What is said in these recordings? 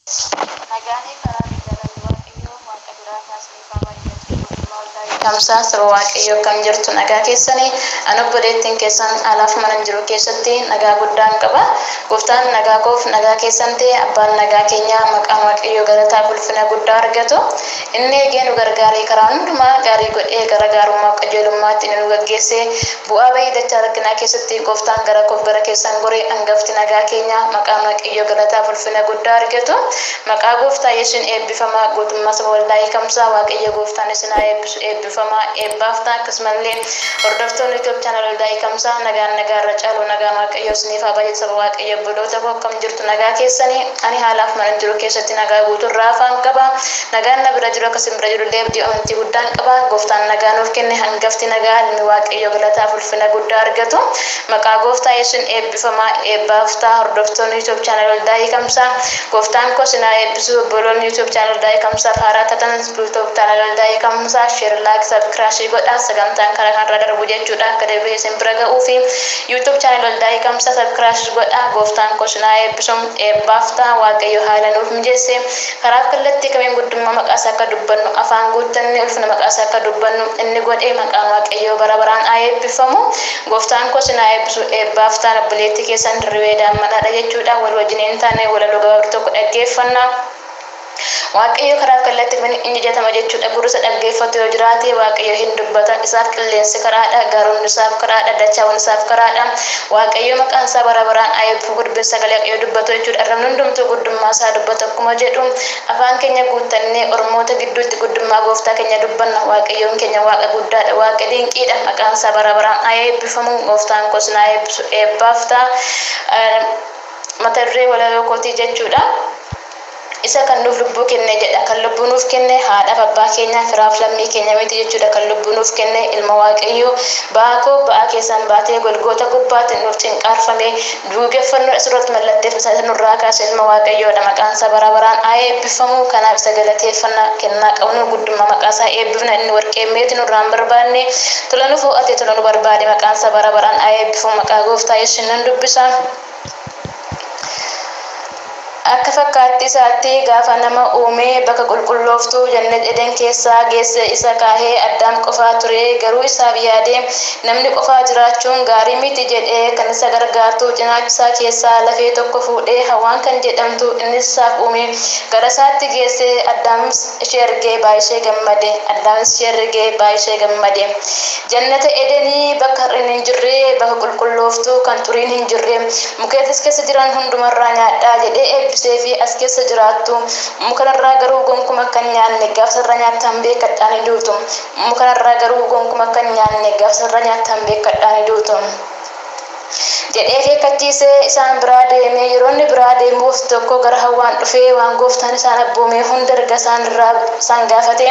Nagani karami jalan Waaqayyo Waaqa duraa kaasanii baay'atee mootummaa ol kamsaa saba Waaqayyo kam jirtu nagaa keessanii anobboleettiin keessan alaaf manan jiru keessatti nagaa guddaan qaba. Gooftaan nagaa koof nagaa keessan ta'e abbaan nagaa keenya maqaan Waaqayyo galataa ulfina guddaa argatu. Inni eegee nu gargaaree karaa hundumaa gaarii godhee gara gaarummaa qajeelummaatti nu gaggeesse bu'aa bahii dachaa rakkinaa keessatti gooftaan gara koof gara keessan goree hangafti nagaa keenya maqaan Waaqayyo galataa ulfina guddaa argatu. Maqaa gooftaa Yesuun eebbifamaa guutummaa saba waldaa hiikamsaa Waaqayyo gooftaan isin haa eebbisu eebbifamaa eebbaaftaa akkasumallee hordoftoonni YouTube channel waldaa hiikamsaa nagaan irra caalu nagaan Waaqayyo isiniif haa baay'atu saba Waaqayyo obboloota koo akkam jirtu nagaa keessanii ani haalaaf manan jiru keessatti nagaa guutuurraa afaan qaba nagaan na bira jiru akkasin bira jiru illee abdii amantii guddaan qaba gooftaan nagaa nuuf kenne hangafti nagaa ilmi Waaqayyo galataaf ulfina guddaa argatu maqaa gooftaa Yesuun eebbifamaa eebbaaftaa hordoftoonni YouTube channel waldaa hiikamsaa gooftaan sina eebbisu bolon YouTube channel dai kamsa farata tan YouTube channel dai kamsa share like subscribe godha sagantaan kara kan darbu jechuudha akka deebi'ee simbira ga'uufi YouTube channel dai kamsa subscribe godha gooftaan ko sina eebbisu eebbaaftaa Waaqayyo haala nuuf mijeesse karaa kallattii kamiin guddummaa maqaasa akka dubbannu afaan guuttanne ulfina maqaasa akka dubbannu inni godhee maqaan Waaqayyo bara baraan haa eebbifamu gooftaan ko sina eebbisu eebbaaftaa obboleettii keessan dirree daammadha jechuudha wal wajjiniin taane walaloo gabaabduu tokko dhaggeeffanna. Waaqayyo karaa kallattii kamiin inni jatama jechuudha gurra dhaggeeffatu yoo jiraate Waaqayyo hin dubbata isaaf qilleensi karaadha gaarumni isaaf karaadha dachaawwan isaaf karaadha Waaqayyo maqaan isaa bara baraan ayyabu gurbin sagalee Waaqayyo dubbatu jechuudha ramni hundumtuu guddummaa isaa dubbata akkuma jedhu afaan keenya guuttannee ormoota gidduutti guddummaa gooftaa keenya dubbanna Waaqayyoon keenya waaqa guddaadha waaqa dinqiidha maqaan isaa bara baraan ayyabifamu gooftaan kos na eebbisu eebbaaftaa mata duree walaloo kootii jechuudha. Isa kan nuuf lubbuu kenne jedha kan lubbuu nuuf kenne haadha abbaa keenya firaaf lammii keenya miti jechuudha kan lubbuu nuuf kenne ilma Waaqayyo baakoo ba'aa keessan baatee golgoota gubbaatti nuuf cinqaarfame duugeffannoo asirratti mallatteef isa nurraa kaase ilma Waaqayyoodha maqaan isaa bara baraan haa eebbifamu kanaaf isa galateeffannaa kennaa qabnu guddummaa maqaa isaa eebbifna inni warqee meeti nurraan barbaanne tola nu fo'ate tola nu barbaade maqaan isaa bara baraan haa eebbifamu maqaa gooftaa Yesuun nan dubbisa. Akka fakkaatti isaatti gaafa nama uumee bakka qulqullooftuu jannat eden keessaa geesse isa kaahee addaan qofaa ture garuu isaaf yaadee namni qofaa jiraachuun gaarii miti jedhee kan isa gargaartu cinaacha keessaa lafee tokko fuudhee hawaan kan jedhamtu innis isaaf uume gara isaatti geesse addaamis ishee ergee baay'ee gammade addaamis ishee ergee baay'ee gammade jannata edenii bakka har'in hin jirre bakka qulqullooftuu kan xuriin hin jirre mukeetis keessa jiran hundumarraa nyaadhaa jedhee seefi as keessa jiraattu mukarraa garuu gonkumaa kan nyaanne gaafsarra nyaatan beekadhaan duutu mukarraa garuu gonkumaa kan nyaanne gaafsarra nyaatan beekadhaan duutu jedhee keekkachiisee isaan biraa deemee yeroo inni biraa deemuuf tokko gara hawaan dhufee waan gooftaan isaan abboomee hunda erga isaan gaafate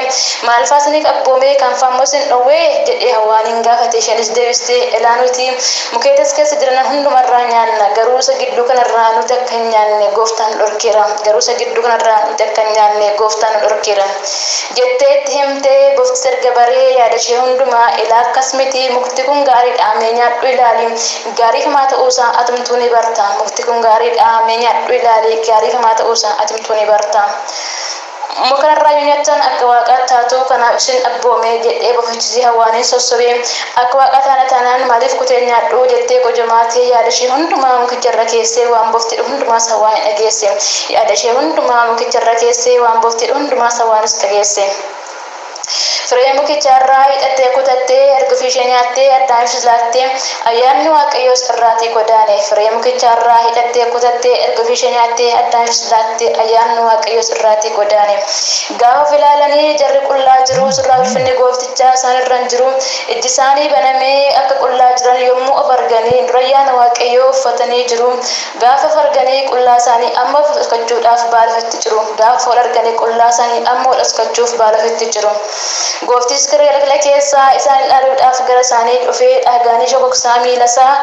maal faasniif abboomee kan faamos hin dhowwee jedhee hawaan hin gaafate isheenis deebistee ilaa nuti mukeetas keessa jiran hundumarraa nyaanna garuu isa gidduu kanarraa nuti akka hin nyaanne gooftaan dhorkeera garuu isa gidduu kanarraa nuti akka hin nyaanne gooftaan dhorkeera jettee itti himtee gooftis erga baree yaada ishee hundumaa ilaa akkas miti mukti kun gaariidha mee nyaadhu ilaali gaarii hamaa ta'uusaa atumtuu ni barta mukti kun gaariidha mee nyaadhu ilaali gaarii hamaa ta'uusaa atumtuu ni barta mukarraa nyaatan akka waaqaa taatu kanaaf isin abboomee jedhee bofachisee hawaanin sossobee akka waaqaa taanaan maaliif kutee nyaadhu jettee qojomaatee yaada ishee hundumaa mukicharra keessee waan bofti hundumaas hawaan dhageesse yaada ishee hundumaa mukicharra keessee waan bofti hundumaas hawaanis dhageesse. Firee mukicharraa hidhattee kutattee erga ishee nyaattee addaan islaattee ayyaanni Waaqayyoo irraatii godaane firee mukicharraa hidhattee kutattee erga ishee nyaattee addaan islaattee ayyaanni Waaqayyoo irraatii godaane gaafa ilaalanii jarri qullaa jiru surraa ulfinni gooftichaa isaan irra jiru ijji isaanii banamee akka qullaa jiran yommuu of arganii dura ayyaana Waaqayyoo uffatanii jiru gaafa arganii qullaa isaanii amma dhokfachuudhaaf baalafatti jiru gaafa arganii qullaa isaanii amma dhokfachuuf baalafatti jiru. Gooftis kiree keessaa isaan ilaaluudhaaf gara isaanii dhufee dhagaanii shokoksaa miila isaa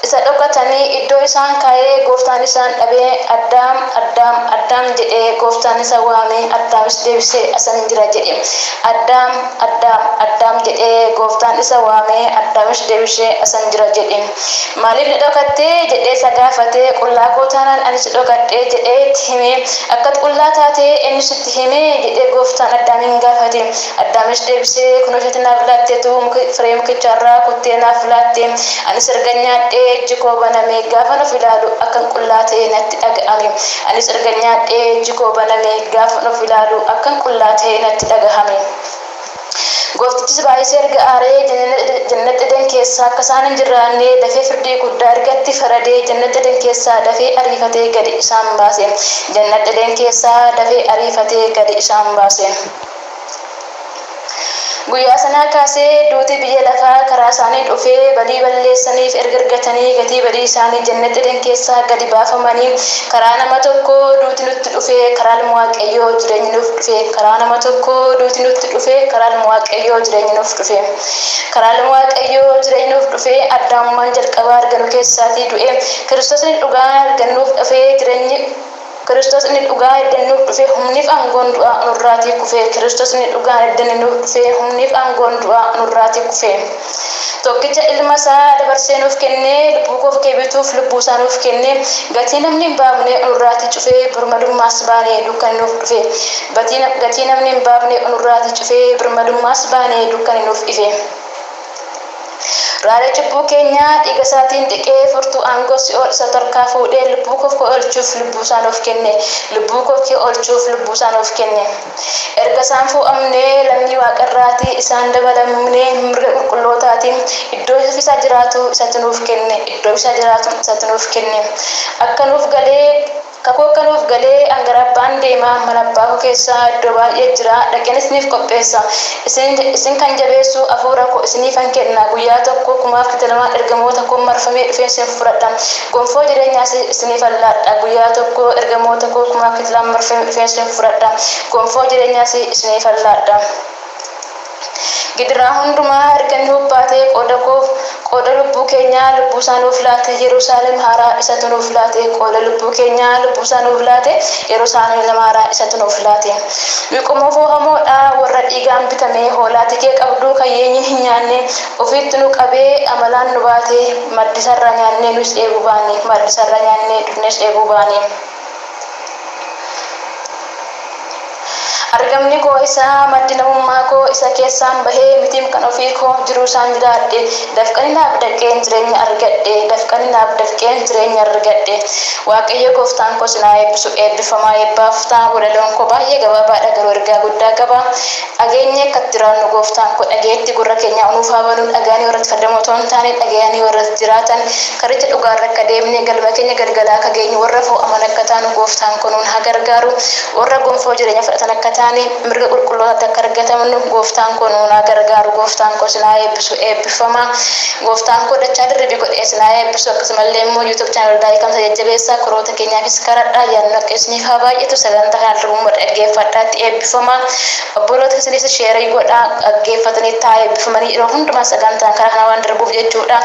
isa dhokatanii iddoo isaan kaa'ee gooftaan isaan dhabee addaam jedhee gooftaan isa waamee addaamis deebisee asan jira jedhe addaam jedhe jedhee gooftaan isa waamee Addaamish deebishee asan jira jedheen. Maaliif ni dhokattee jedhee isa gaafatee qullaa koo taanaan ani si dhokadhee jedhee itti himee akka qullaa taatee eenyu sitti himee jedhee gooftaan Addaamin gaafate. Addaamish deebisee kunoo ishee naaf laatteetu firee mukicharraa kuttee naaf laatte anis erga nyaadhee ijji koo banamee gaafa of ilaalu akkan qullaa ta'e natti dhaga'ame. Anis erga nyaadhee ijji koo banamee gaafa of ilaalu akkan qullaa ta'e natti dhagahame. Gooftichis baay'isee erga aaree jannata Eden keessaa akka isaan hin jiraanne dafee firdii guddaa ergatti faradee jannata Eden keessaa dafee ariifatee gadi isaan baase. Jannata Eden keessaa dafee ariifatee gadi isaan baase. Guyyaa sanaa kaasee duuti biyya lafaa karaa isaanii dhufee badii balleessaniif erga argatanii gatii badii isaanii jannata Eden keessaa gadi baafamanii karaa nama tokko duuti nutti dhufee karaa ilma Waaqayyoo jireenyi nuuf dhufee karaa nama tokko duuti nutti dhufee karaa ilma Waaqayyoo jireenyi nuuf dhufee karaa ilma Waaqayyoo jireenyi nuuf dhufee addaamummaan jalqabaa arganu keessaatii du'ee Kiristoosni dhugaa argannuuf dhufee jireenyi Kristos ni dhugaa eddenuuf dhufee humniif aangoon du'aa nurraatii kufee Kristos ni dhugaa eddenuuf dhufee humniif aangoon du'aa nurraatii kufee tokkicha ilma isaa dabarsee nuuf kennee lubbuu koo bituuf lubbuu isaa nuuf kennee gatii namni hin baafne nurraatii cufee birmadummaas baanee dukkan nuuf dhufee gatii namni hin baafne nurraatii cufee birmadummaas baanee dukkan nuuf ife. Raara cubbuu keenya dhiiga isaatiin dhiqee furtuu aangoo si'ool isa tarkaa fuudhee lubbuu koo oolchuuf lubbuu isaa nuuf kenne. Lubbuu koo oolchuuf lubbuu isaa nuuf kenne. Erga isaan fuudhamnee lammii waaqarraatii isaan dabalamnee mirga qulqullootaatiin iddoo isa jiraatu isatti nuuf kenne. Iddoo isa jiraatu isatti nuuf kenne. Akka nuuf galee kakuu akka nuuf galee angarabbaan deemaa mana abbaa keessaa iddoo baay'ee jira dhaqeen isiniif qopheessa. Isin kan jabeessu hafuura koo isiniif kenna. Guyyaa tokko kumaaf kitalamaan ergamoota koo marfamee dhufee isin fudhadha. Gonfoo jireenyaas isiniif laadha. Guyyaa tokko ergamoota koo kumaaf kitalamaan marfamee dhufee isin fudhadha. Gonfoo jireenyaas isiniif laadha. Gidiraa hundumaa erga nuuf baatee qooda lubbuu keenyaa lubbuu isaa nuuf laate Yerusaalem haaraa isatu nuuf laate qooda lubbuu keenyaa lubbuu isaa nuuf laate Yerusaalem haaraa isatu nuuf laate. Wiquma foohamoodha warra dhiigaan bitamee hoolaa tikee qabduu kayyeenyi hin nyaanne ofiitti nu qabee amalaan nu baate maddisarra nyaannee nus dheebuu baane maddisarra nyaannee dhufnes dheebuu baane. Argamni koo isaa maddi namummaa koo isa keessaan bahee mitiim kan ofii koo jiruu isaan jiraadhe dafqani naaf dafqeen jireenya argadhe dafqani naaf dafqeen jireenya argadhe. Waaqayyo gooftaan koo sinaa eebbisu eebbifamaa eebbaaftaa walaloon koo baay'ee gabaabaadha garuu ergaa guddaa qaba. Dhageenye akkatti jiraannu gooftaan koo dhageetti gurra keenya unuuf habanuun dhagaanii warratti fadamoo ta'uun taane dhagayanii warratti jiraatan karicha dhugaarra akka deemnee galma keenya galgalaa akka geenyu warra fo'aman akka taanu gooftaan koo nuun haa gargaaru warra gonfoo jireenya fudhatan akka taane mirga qulqulloota akka argatamnu gooftaan koo nuun haa gargaaru. Gooftaan koo sinaa eebbisu eebbifama. Gooftaan koo dachaa dirribii godhee sinaa eebbisu akkasumallee immoo YouTube channel Daayikamsa jajjabeessaa koroota keenyaafis karadhaa yaadnu akka isiniif haa baay'atu sagantaa kana dirbuuma dhaggeeffadhaatti eebbifama. Obboloota isinis sheerii godhaa dhaggeeffatanii taa eebbifamanii yeroo hundumaa sagantaan karaa kana waan darbuuf jechuudha.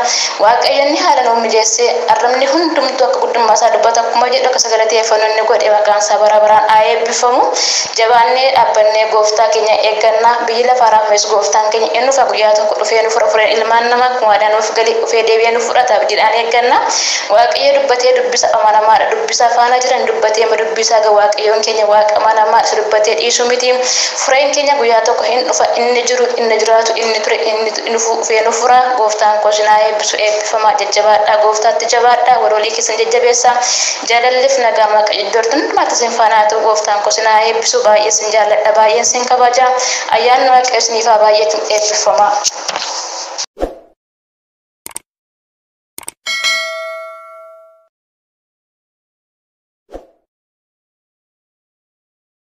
Waaqayyoon haala nuuf mijeessee arrabni hundumtuu akka guddummaa isaa dubbata akkuma jedhu akka sagalateeffannu inni godhe maqaan isaa bara baraan haa eebbifamu. Jabaannee dhaabbannee gooftaa keenya eeggannaa biyyi lafaa raafes gooftaan keenya inni nuuf guyyaa tokko dhufee nu furfureen ilmaan namaa kumaadhaan nuuf galii dhufee deebi'ee nu fudhata abdiidhaan eeggannaa. Waaqayyo dubbatee dubbisa amanamaadha. Dubbisa faana jiran dubbatee dubbisa gaa waaqayyoon keenya waaqa amanamaa isa dubbatee dhiisu miti. Fureen keenya guyyaa tokko hin dhufa inni jiru inni jiraatu inni ture inni dhufee nu fura. Gooftaan koo sinaa eebbisu eebbifamaa jajjabaadhaa gooftaatti jabaadhaa walolii keessan jajjabeessaa jaalalliif nagaa maqaa iddoortuun hundumaatti isin faanaa ta'u gooftaan koo sinaa eebbisu baay'ee isin jaalladha baay'een isin kabaja ayyaanni waaqayyo isiniif haa baay'eetu eebbifamaa.